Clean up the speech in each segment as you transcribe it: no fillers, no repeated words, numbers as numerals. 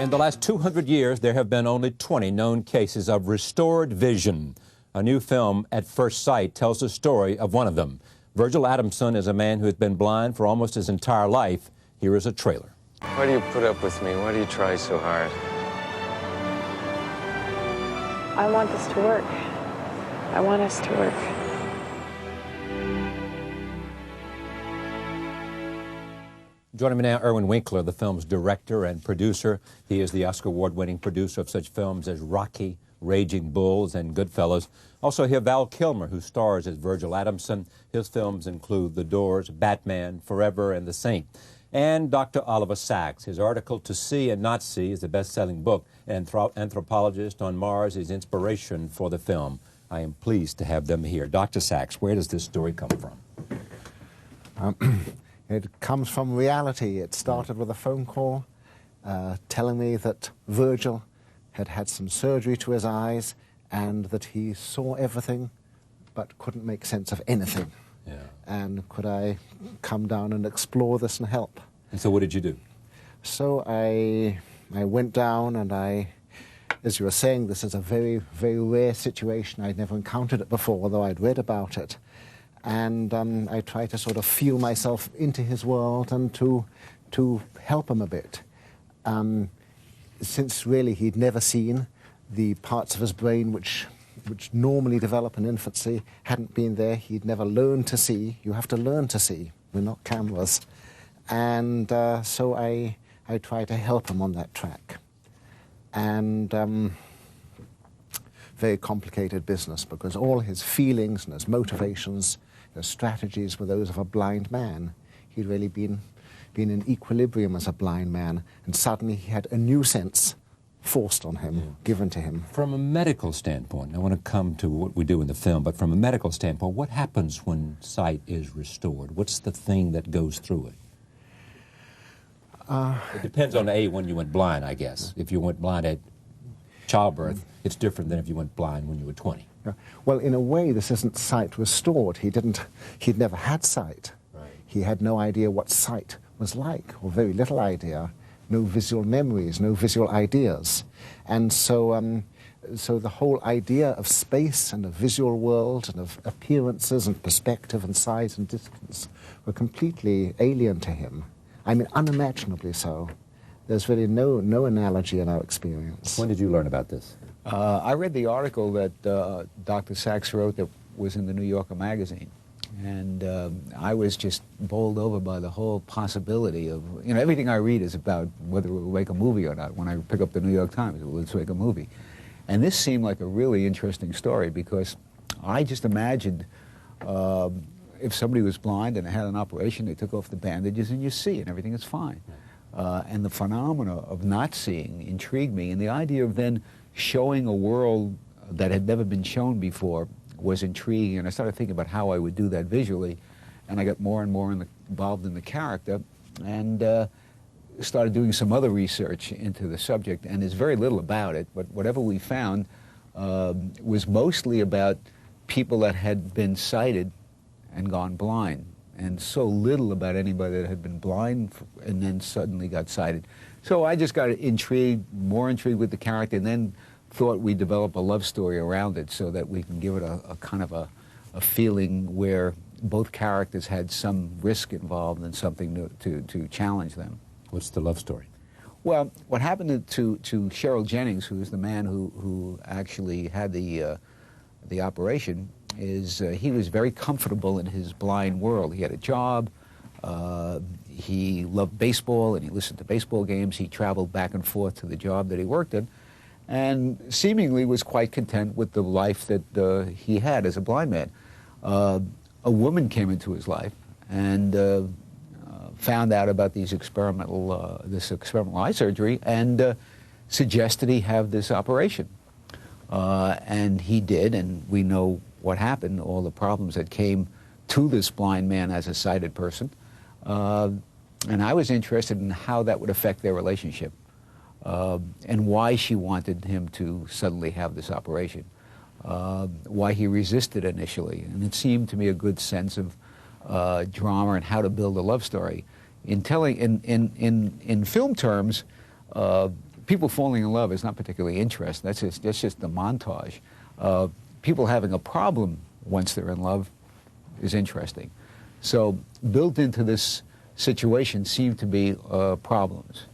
In the last 200 years, there have been only 20 known cases of restored vision. A new film, At First Sight, tells the story of one of them. Virgil Adamson is a man who has been blind for almost his entire life. Here is a trailer. Why do you put up with me? Why do you try so hard? I want this to work. I want us to work. Joining me now, Irwin Winkler, the film's director and producer. He is the Oscar Award-winning producer of such films as Rocky, Raging Bulls, and Goodfellas. Also here, Val Kilmer, who stars as Virgil Adamson. His films include The Doors, Batman, Forever, and The Saint. And Dr. Oliver Sacks. His article, To See and Not See, is the best-selling book. Anthropologist on Mars is inspiration for the film. I am pleased to have them here. Dr. Sacks, where does this story come from? It comes from reality. It started with a phone call telling me that Virgil had had some surgery to his eyes and that he saw everything but couldn't make sense of anything. Yeah. And could I come down and explore this and help? And so what did you do? So I went down and as you were saying, this is a very, very rare situation. I'd never encountered it before, although I'd read about it. And I tried to sort of feel myself into his world and to help him a bit. Since really he'd never seen, the parts of his brain which normally develop in infancy hadn't been there. He'd never learned to see. You have to learn to see. We're not cameras. And so I tried to help him on that track. And very complicated business, because all his feelings and his motivations, his strategies were those of a blind man. He'd really been in equilibrium as a blind man, and suddenly he had a new sense forced on him, given to him. From a medical standpoint, I want to come to what we do in the film, but from a medical standpoint, what happens when sight is restored? What's the thing that goes through it? It depends on when you went blind, I guess. If you went blind at childbirth, it's different than if you went blind when you were 20. Well, in a way, this isn't sight restored. He'd never had sight. Right. He had no idea what sight was like, or very little idea, no visual memories, no visual ideas. And so, so the whole idea of space and a visual world and of appearances and perspective and size and distance were completely alien to him. I mean, unimaginably so. There's really no analogy in our experience. When did you learn about this? I read the article that Dr. Sacks wrote that was in the New Yorker magazine, and I was just bowled over by the whole possibility of, everything I read is about whether we'll make a movie or not. When I pick up the New York Times, well, let's make a movie. And this seemed like a really interesting story, because I just imagined if somebody was blind and had an operation, they took off the bandages and you see and everything is fine. And the phenomena of not seeing intrigued me, and the idea of then showing a world that had never been shown before was intriguing, and I started thinking about how I would do that visually, and I got more and more involved in the character, and started doing some other research into the subject, and there's very little about it, but whatever we found was mostly about people that had been sighted and gone blind, and so little about anybody that had been blind and then suddenly got sighted. So I just got more intrigued with the character, and then thought we'd develop a love story around it so that we can give it a kind of a feeling where both characters had some risk involved and something to challenge them. What's the love story? Well, what happened to Cheryl Jennings, who is the man who actually had the operation, is he was very comfortable in his blind world. He had a job. He loved baseball, and he listened to baseball games. He traveled back and forth to the job that he worked in, and seemingly was quite content with the life that he had as a blind man. A woman came into his life and found out about this experimental eye surgery and suggested he have this operation. And he did, and we know what happened, all the problems that came to this blind man as a sighted person. And I was interested in how that would affect their relationship, and why she wanted him to suddenly have this operation, why he resisted initially. And it seemed to me a good sense of drama and how to build a love story. In film terms, people falling in love is not particularly interesting. That's just the montage. People having a problem once they're in love is interesting. So built into this situation seem to be problems.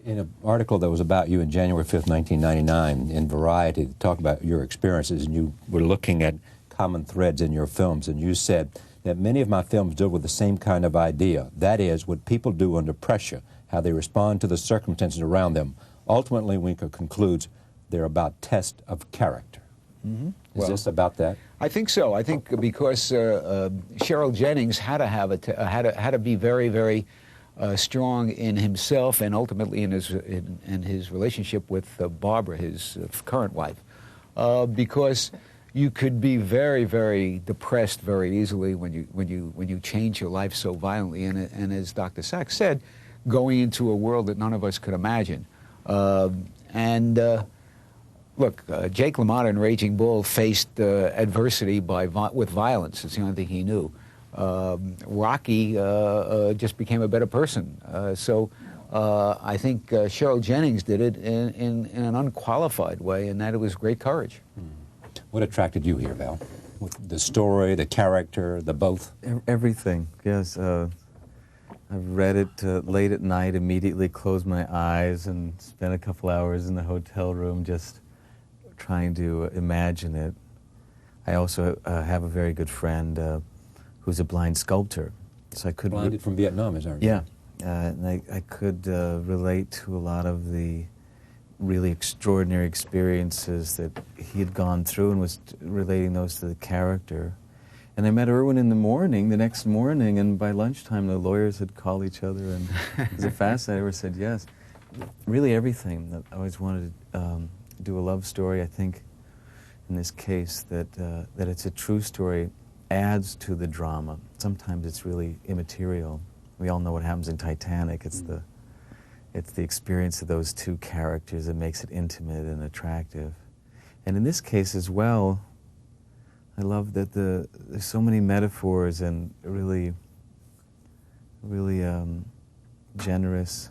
In an article that was about you in January 5th, 1999, in Variety, to talk about your experiences, and you were looking at common threads in your films, and you said that many of my films deal with the same kind of idea. That is, what people do under pressure, how they respond to the circumstances around them. Ultimately, Winkler concludes they're about test of character. Mm-hmm. Is this about that? I think so. I think because Cheryl Jennings had to have had to be very, very strong in himself and ultimately in his relationship with Barbara, his current wife, because you could be very, very depressed very easily when you change your life so violently, and as Dr. Sachs said, going into a world that none of us could imagine. Look, Jake LaMotta in Raging Bull faced adversity with violence. It's the only thing he knew. Rocky just became a better person. So I think Cheryl Jennings did it in an unqualified way, and that it was great courage. What attracted you here, Val? The story, the character, the both? Everything, yes. I've read it late at night, immediately closed my eyes and spent a couple hours in the hotel room just trying to imagine it. I also have a very good friend who's a blind sculptor. So I could Blinded from Vietnam, is that right? Yeah, and I could relate to a lot of the really extraordinary experiences that he had gone through and was relating those to the character. And I met Irwin in the morning, the next morning, and by lunchtime the lawyers had called each other, and it was a fascinating. I ever said yes. Really everything. That I always wanted to do a love story. I think in this case that it's a true story adds to the drama. Sometimes it's really immaterial. We all know what happens in Titanic. It's the experience of those two characters that makes it intimate and attractive. And in this case as well, I love that there's so many metaphors and really generous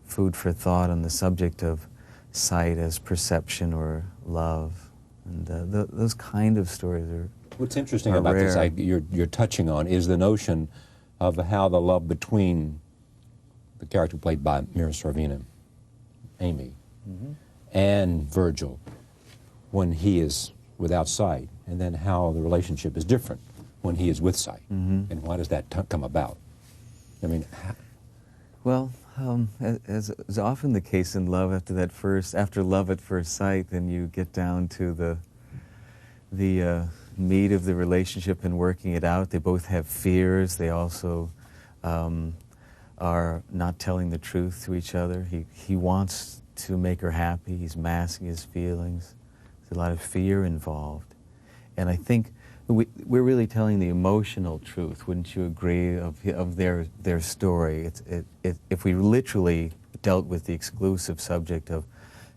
food for thought on the subject of sight as perception or love. And those kind of stories are What's interesting about this you're touching on is the notion of how the love between the character played by Mira Sorvino, Amy, and Virgil, when he is without sight, and then how the relationship is different when he is with sight. And why does that come about? I mean, well, as is often the case in love, after love at first sight, then you get down to the meat of the relationship and working it out. They both have fears. They also are not telling the truth to each other. He wants to make her happy. He's masking his feelings. There's a lot of fear involved. And I think we're really telling the emotional truth, wouldn't you agree, of their story? If we literally dealt with the exclusive subject of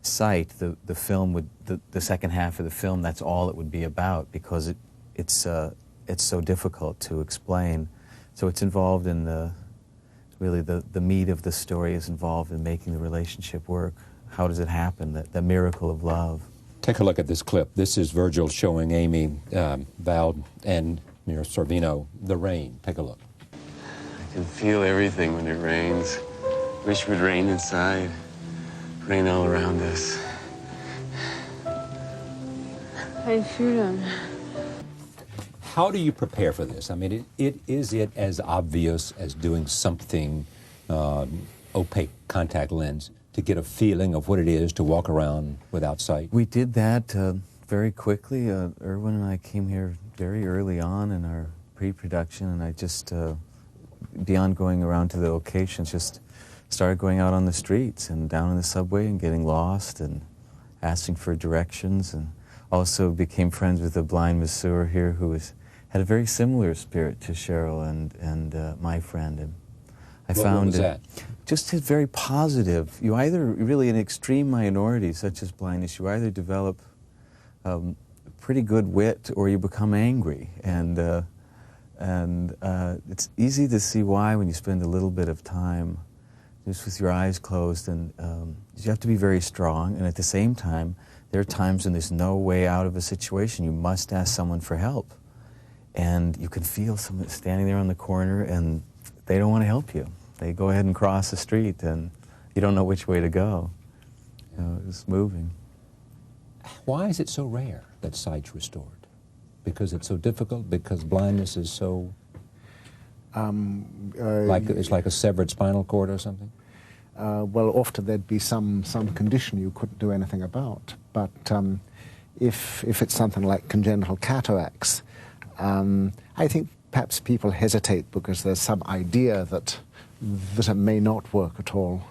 sight, the film would, the second half of the film, that's all it would be about, because it's so difficult to explain. So it's involved in really the meat of the story is involved in making the relationship work. How does it happen, the miracle of love? Take a look at this clip. This is Virgil showing Amy, Val, and Mira Sorvino the rain. Take a look. I can feel everything when it rains. Wish it would rain inside. Rain all around us. I shoot him. How do you prepare for this? I mean, is it as obvious as doing something opaque contact lens to get a feeling of what it is to walk around without sight? We did that very quickly. Irwin and I came here very early on in our pre-production, and I just, beyond going around to the locations, just started going out on the streets and down in the subway and getting lost and asking for directions, and also became friends with a blind masseur here who had a very similar spirit to Cheryl and my friend. And I found what was that? Just very positive. You either, really in extreme minorities such as blindness, you either develop pretty good wit or you become angry. And it's easy to see why when you spend a little bit of time just with your eyes closed, and you have to be very strong, and at the same time, there are times when there's no way out of a situation. You must ask someone for help. And you can feel someone standing there on the corner, and they don't want to help you. They go ahead and cross the street, and you don't know which way to go. You know, it's moving. Why is it so rare that sight's restored? Because it's so difficult? Because blindness is so... it's like a severed spinal cord or something? Well, often there'd be some condition you couldn't do anything about. But if it's something like congenital cataracts, I think perhaps people hesitate because there's some idea that it may not work at all.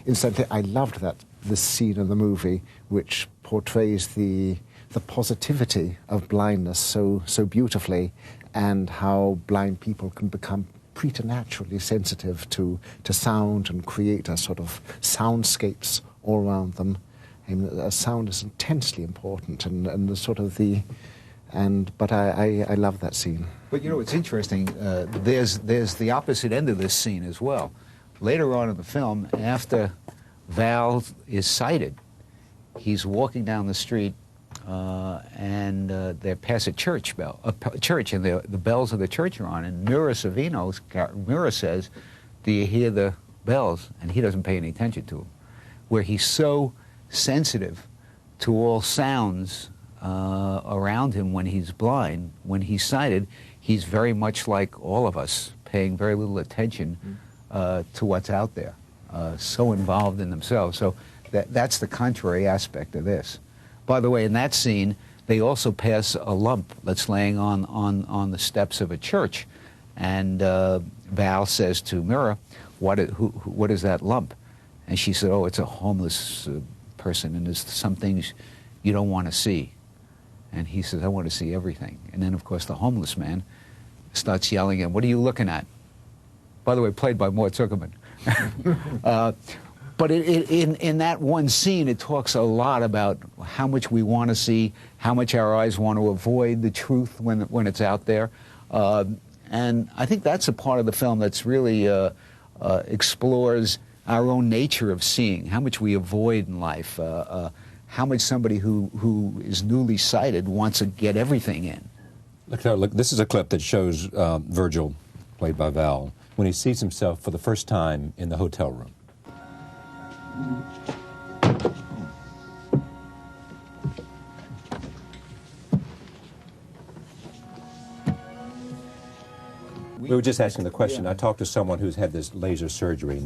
Incidentally, I loved this scene in the movie which portrays the positivity of blindness so beautifully, and how blind people can become preternaturally sensitive to sound and create a sort of soundscapes all around them. I mean, sound is intensely important, and the sort of the... But I love that scene. But you know, it's interesting. There's the opposite end of this scene as well. Later on in the film, after Val is sighted, he's walking down the street, and they pass a church, and the bells of the church are on. And Mira says, "Do you hear the bells?" And he doesn't pay any attention to them. Where he's so sensitive to all sounds around him when he's blind. When he's sighted, he's very much like all of us, paying very little attention to what's out there, so involved in themselves. So that's the contrary aspect of this. By the way, in that scene, they also pass a lump that's laying on the steps of a church, and Val says to Mira, what is that lump? And she said, "Oh, it's a homeless person, and there's some things you don't want to see." And he says, "I want to see everything." And then, of course, the homeless man starts yelling at him, "What are you looking at?" By the way, played by Mort Zuckerman. But in that one scene, it talks a lot about how much we want to see, how much our eyes want to avoid the truth when it's out there. And I think that's a part of the film that's really explores our own nature of seeing, how much we avoid in life, how much somebody who is newly sighted wants to get everything in. Look, this is a clip that shows Virgil, played by Val, when he sees himself for the first time in the hotel room. We were just asking the question. I talked to someone who's had this laser surgery,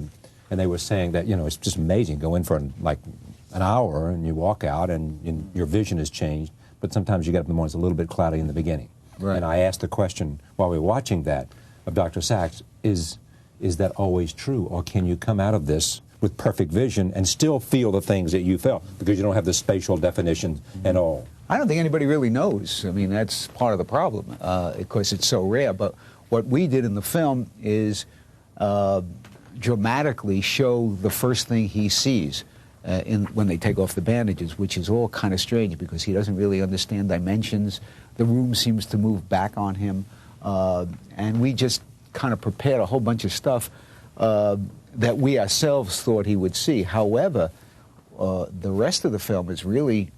and they were saying that, you know, it's just amazing. Go in for like an hour and you walk out and your vision has changed, but sometimes you get up in the morning, it's a little bit cloudy in the beginning. Right. And I asked the question while we were watching that of Dr. Sachs, is that always true, or can you come out of this with perfect vision and still feel the things that you felt because you don't have the spatial definition and all? I don't think anybody really knows. I mean, that's part of the problem. Of course, it's so rare, but what we did in the film is dramatically show the first thing he sees when they take off the bandages, which is all kind of strange because he doesn't really understand dimensions. The room seems to move back on him, and we just kind of prepared a whole bunch of stuff that we ourselves thought he would see. However, the rest of the film is really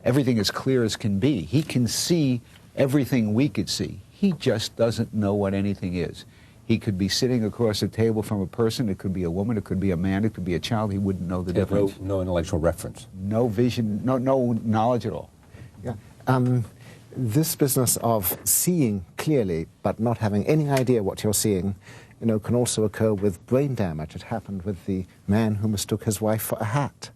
everything as clear as can be. He can see everything we could see. He just doesn't know what anything is. He could be sitting across a table from a person. It could be a woman. It could be a man. It could be a child. He wouldn't know the difference. No intellectual reference. No vision. No knowledge at all. Yeah. This business of seeing clearly but not having any idea what you're seeing, you know, can also occur with brain damage. It happened with the man who mistook his wife for a hat,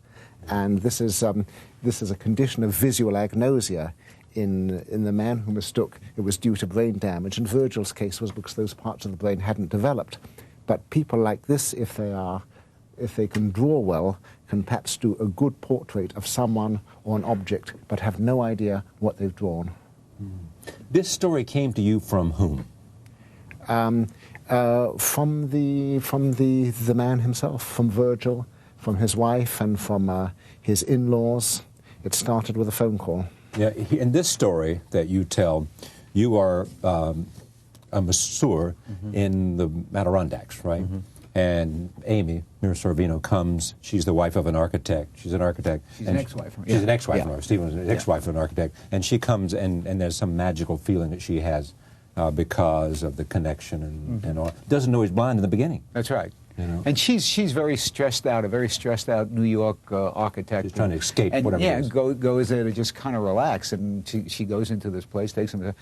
and this is a condition of visual agnosia. In the man who mistook, it was due to brain damage. In Virgil's case was because those parts of the brain hadn't developed. But people like this, if they can draw well, can perhaps do a good portrait of someone or an object, but have no idea what they've drawn. This story came to you from whom? From the man himself, from Virgil, from his wife, and from his in-laws. It started with a phone call. Yeah, in this story that you tell, you are a masseur in the Adirondacks, right? And Amy, Mira Sorvino, comes. She's the wife of an architect. She's an architect. She's an ex-wife. She's an ex-wife. Yeah. Stephen was an ex-wife of an architect. And she comes, and there's some magical feeling that she has because of the connection and all. Doesn't know he's blind in the beginning. That's right. You know? And she's very stressed out, a very stressed out New York architect. She's trying to escape and, whatever yeah, it is. goes there to just kind of relax. And she goes into this place, takes him to,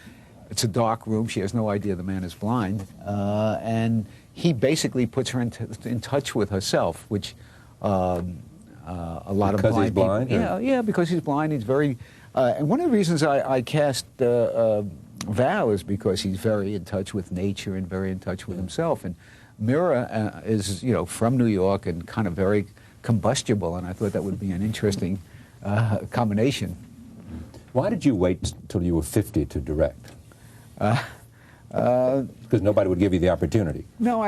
it's a dark room. She has no idea the man is blind. And he basically puts her in touch with herself, which a lot because of blind he's blind? people... Yeah, because he's blind. He's very... and one of the reasons I cast Val is because he's very in touch with nature and very in touch with himself. And Mira is, you know, from New York and kind of very combustible, and I thought that would be an interesting combination. Why did you wait till you were 50 to direct? Because nobody would give you the opportunity. No,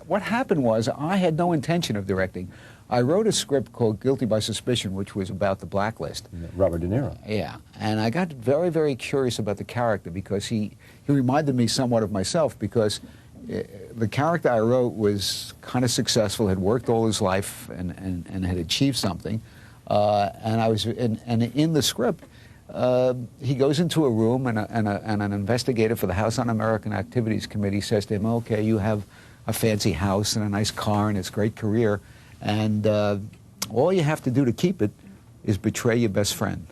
what happened was I had no intention of directing. I wrote a script called Guilty by Suspicion, which was about the blacklist. Robert De Niro. Yeah, and I got very, very curious about the character because he reminded me somewhat of myself because the character I wrote was kind of successful, had worked all his life and had achieved something. And in the script, he goes into a room and an investigator for the House Un-American Activities Committee says to him, okay, you have a fancy house and a nice car and it's a great career, and all you have to do to keep it is betray your best friend.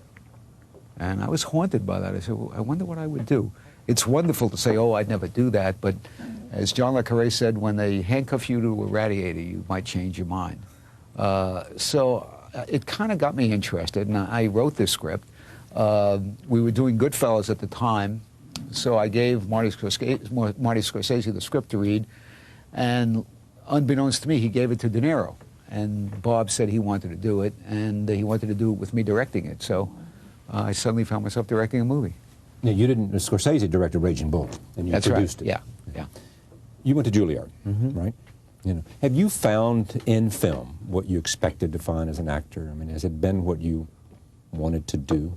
And I was haunted by that. I said, well, I wonder what I would do. It's wonderful to say, oh, I'd never do that, but as John le Carré said, when they handcuff you to a radiator, you might change your mind. So it kind of got me interested, and I wrote this script. We were doing Goodfellas at the time, so I gave Marty Scorsese the script to read, and unbeknownst to me, he gave it to De Niro. And Bob said he wanted to do it, and he wanted to do it with me directing it. So I suddenly found myself directing a movie. Yeah, you didn't. Scorsese directed Raging Bull, and you produced right. it. Yeah. You went to Juilliard, right? You know, have you found in film what you expected to find as an actor? I mean, has it been what you wanted to do?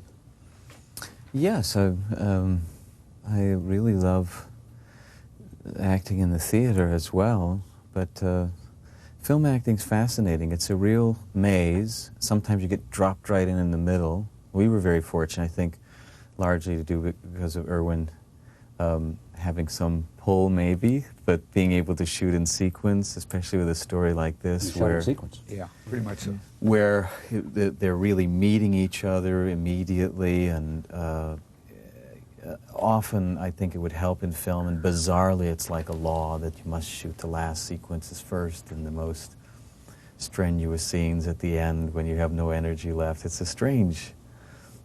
Yes, I really love acting in the theater as well, but film acting's fascinating. It's a real maze. Sometimes you get dropped right in the middle. We were very fortunate, I think, largely to do because of Irwin having some pull, maybe, but being able to shoot in sequence, especially with a story like this, You shot in sequence. Yeah, pretty much so. where they're really meeting each other immediately, and often I think it would help in film, and bizarrely it's like a law that you must shoot the last sequences first and the most strenuous scenes at the end when you have no energy left. It's a strange,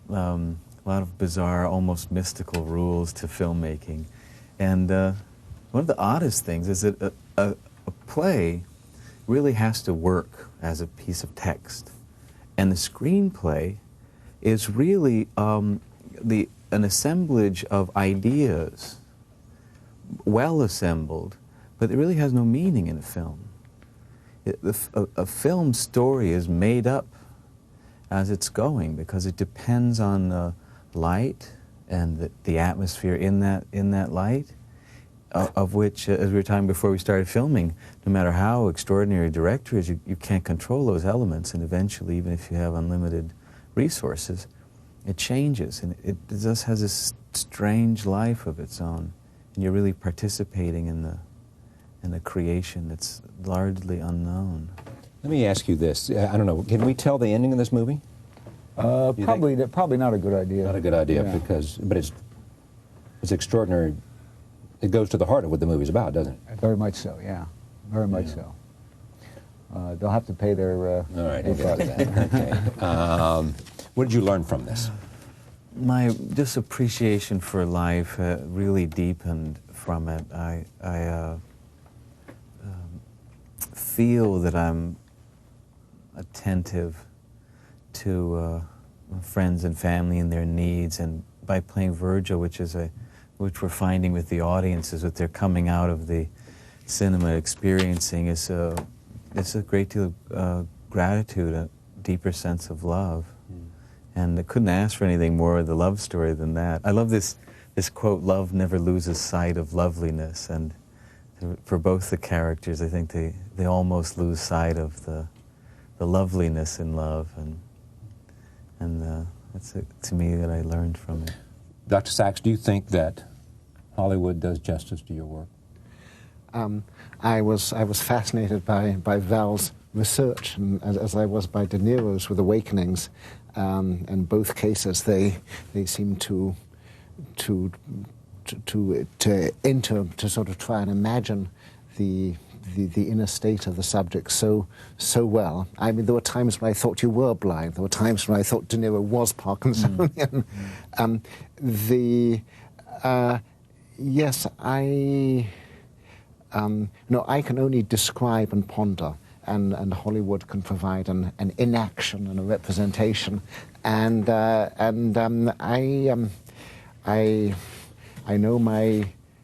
a lot of bizarre, almost mystical rules to filmmaking. And one of the oddest things is that a play really has to work as a piece of text. And the screenplay is really an assemblage of ideas, well assembled, but it really has no meaning in a film. A film story is made up as it's going because it depends on the light and the atmosphere in that light, of which, as we were talking before we started filming, no matter how extraordinary a director is, you can't control those elements, and eventually, even if you have unlimited resources, it changes, and it just has this strange life of its own, and you're really participating in the creation that's largely unknown. Let me ask you this. I don't know. Can we tell the ending of this movie? Probably not a good idea. Not a good idea, Yeah. but it's extraordinary. It goes to the heart of what the movie's about, doesn't it? Very much so, yeah. Very much so. They'll have to pay their... All right, their we'll get to that. Okay. What did you learn from this? My just appreciation for life really deepened from it. I feel that I'm attentive to friends and family and their needs, and by playing Virgil, which we're finding with the audiences, that they're coming out of the cinema experiencing, it's a great deal of gratitude, a deeper sense of love. And I couldn't ask for anything more of the love story than that. I love this quote, "Love never loses sight of loveliness," and for both the characters, I think they almost lose sight of the loveliness in love, and that's to me that I learned from it. Dr. Sachs, do you think that Hollywood does justice to your work? I was fascinated by Val's research, and as I was by De Niro's with Awakenings. In both cases, they seem to enter to sort of try and imagine the inner state of the subject so well. I mean, there were times when I thought you were blind. There were times when I thought De Niro was Parkinsonian. Yes, I can only describe and ponder, and Hollywood can provide an inaction and a representation. And I know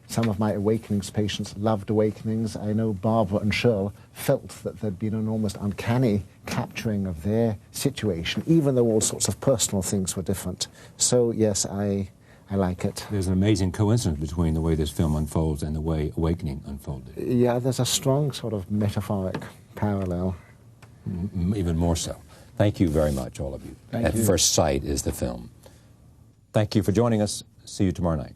some of my Awakenings patients loved Awakenings. I know Barbara and Shirl felt that there'd been an almost uncanny capturing of their situation, even though all sorts of personal things were different. So yes, I like it. There's an amazing coincidence between the way this film unfolds and the way Awakening unfolded. Yeah, there's a strong sort of metaphoric parallel. Even more so. Thank you very much, all of you. Thank At you. First Sight is the film. Thank you for joining us. See you tomorrow night.